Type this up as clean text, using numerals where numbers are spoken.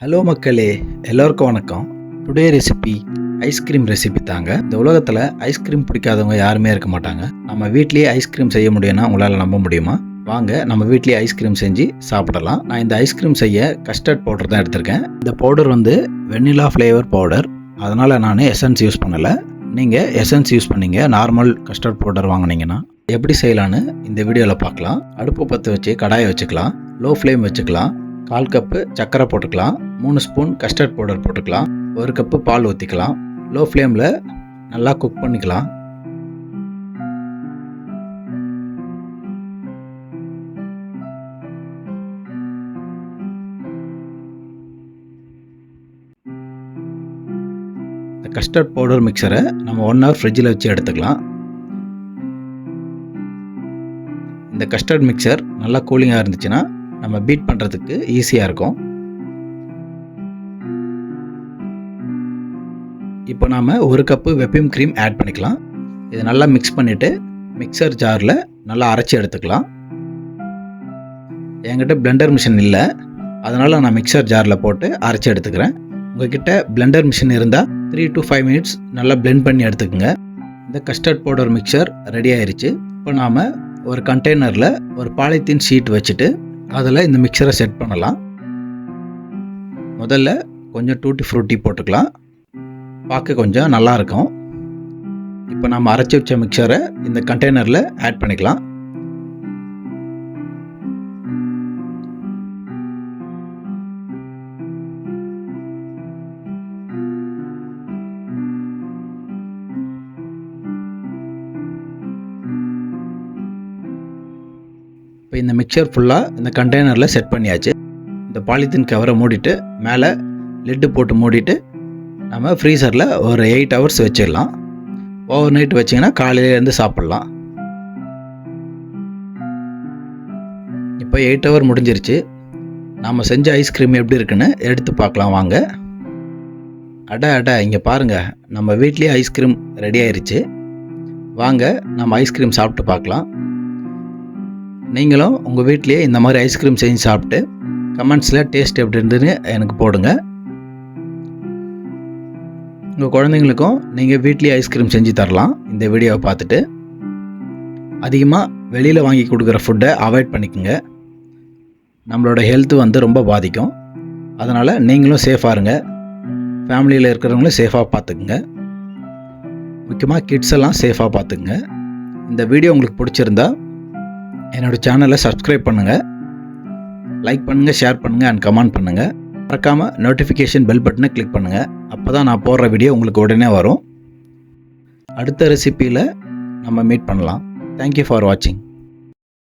Hello மக்களே, எல்லோருக்கும் வணக்கம். டுடே ரெசிபி ஐஸ்கிரீம் ரெசிபி தாங்க. இந்த உலகத்தில் ஐஸ்கிரீம் பிடிக்காதவங்க யாருமே இருக்க மாட்டாங்க. நம்ம வீட்லேயே ஐஸ்கிரீம் செய்ய முடியும்னா உங்களால் நம்ப முடியுமா? வாங்க நம்ம வீட்லேயே ஐஸ்கிரீம் செஞ்சு சாப்பிடலாம். நான் இந்த ஐஸ்கிரீம் செய்ய கஸ்டர்ட் பவுடர் தான் எடுத்திருக்கேன். இந்த பவுடர் வெண்ணிலா ஃப்ளேவர் பவுடர், அதனால் நான் எசன்ஸ் யூஸ் பண்ணலை. நீங்கள் எசன்ஸ் யூஸ் பண்ணீங்க நார்மல் கஸ்டர்ட் பவுடர் வாங்கினீங்கன்னா. எப்படி செய்யலான்னு இந்த வீடியோவில் பார்க்கலாம். அடுப்பு பற்ற வச்சு கடாயை வச்சுக்கலாம். லோ ஃப்ளேம் வச்சுக்கலாம். 1/4 கப்பு சர்க்கரை போட்டுக்கலாம். 3 ஸ்பூன் கஸ்டர்ட் பவுடர் போட்டுக்கலாம். 1 கப்பு பால் ஊற்றிக்கலாம். லோ ஃப்ளேமில் நல்லா குக் பண்ணிக்கலாம். இந்த கஸ்டர்ட் பவுடர் மிக்சரை நம்ம 1 ஹவர் ஃப்ரிட்ஜில் வச்சு எடுத்துக்கலாம். இந்த கஸ்டர்ட் மிக்சர் நல்லா கூலிங்காக இருந்துச்சுன்னா நம்ம பீட் பண்ணுறதுக்கு ஈஸியாக இருக்கும். இப்போ நாம் 1 கப்பு whipping க்ரீம் ஆட் பண்ணிக்கலாம். இதை நல்லா மிக்ஸ் பண்ணிவிட்டு மிக்சர் ஜாரில் நல்லா அரைச்சி எடுத்துக்கலாம். என்கிட்ட பிளெண்டர் மிஷின் இல்லை, அதனால் நான் மிக்சர் ஜாரில் போட்டு அரைச்சி எடுத்துக்கிறேன். உங்கள்கிட்ட பிளெண்டர் மிஷின் இருந்தால் 3 to 5 minutes நல்லா பிளெண்ட் பண்ணி எடுத்துக்கோங்க. இந்த கஸ்டர்ட் பவுடர் மிக்சர் ரெடி ஆயிடுச்சு. இப்போ நாம் ஒரு கண்டெய்னரில் ஒரு பாலித்தீன் ஷீட் வச்சுட்டு அதில் இந்த மிக்சரை செட் பண்ணலாம். முதல்ல கொஞ்சம் டூட்டி ஃப்ரூட்டி போட்டுக்கலாம். பார்க்க கொஞ்சம் நல்லாயிருக்கும். இப்போ நம்ம அரைச்சி வச்ச மிக்சரை இந்த கண்டெய்னரில் ஆட் பண்ணிக்கலாம். இப்போ இந்த மிக்சர் ஃபுல்லாக இந்த கண்டெய்னரில் செட் பண்ணியாச்சு. இந்த பாலித்தீன் கவரை மூடிட்டு மேலே லிட்டு போட்டு மூடிட்டு நம்ம ஃப்ரீசரில் ஒரு 8 hours வச்சிடலாம். ஓவர் நைட் வச்சிங்கன்னா காலையிலேருந்து சாப்பிட்லாம். இப்போ 8 hour முடிஞ்சிருச்சு. நாம் செஞ்ச ஐஸ்கிரீம் எப்படி இருக்குன்னு எடுத்து பார்க்கலாம் வாங்க. அட இங்கே பாருங்கள், நம்ம வீட்லேயே ஐஸ்கிரீம் ரெடி ஆயிடுச்சு. வாங்க நம்ம ஐஸ்கிரீம் சாப்பிட்டு பார்க்கலாம். நீங்களும் உங்கள் வீட்லேயே இந்த மாதிரி ஐஸ்கிரீம் செஞ்சு சாப்பிட்டு கமெண்ட்ஸில் டேஸ்ட் எப்படி இருந்துன்னு எனக்கு போடுங்க. உங்கள் குழந்தைங்களுக்கும் நீங்கள் வீட்லேயே ஐஸ்கிரீம் செஞ்சு தரலாம். இந்த வீடியோவை பார்த்துட்டு அதிகமாக வெளியில் வாங்கி கொடுக்குற ஃபுட்டை அவாய்ட் பண்ணிக்கோங்க. நம்மளோட ஹெல்த்து ரொம்ப பாதிக்கும். அதனால் நீங்களும் சேஃபாக இருங்க. ஃபேமிலியில் இருக்கிறவங்களும் சேஃபாக பார்த்துக்குங்க. முக்கியமாக கிட்ஸ் எல்லாம் சேஃபாக பார்த்துக்குங்க. இந்த வீடியோ உங்களுக்கு பிடிச்சிருந்தா என்னோடய சேனலை சப்ஸ்கிரைப் பண்ணுங்கள், லைக் பண்ணுங்கள், ஷேர் பண்ணுங்கள் அண்ட் கமெண்ட் பண்ணுங்கள். மறக்காமல் நோட்டிஃபிகேஷன் பெல் பட்டனை கிளிக் பண்ணுங்கள். அப்போ தான் நான் போடுற வீடியோ உங்களுக்கு உடனே வரும். அடுத்த ரெசிப்பியில் நம்ம மீட் பண்ணலாம். தேங்க்யூ ஃபார் வாட்சிங்.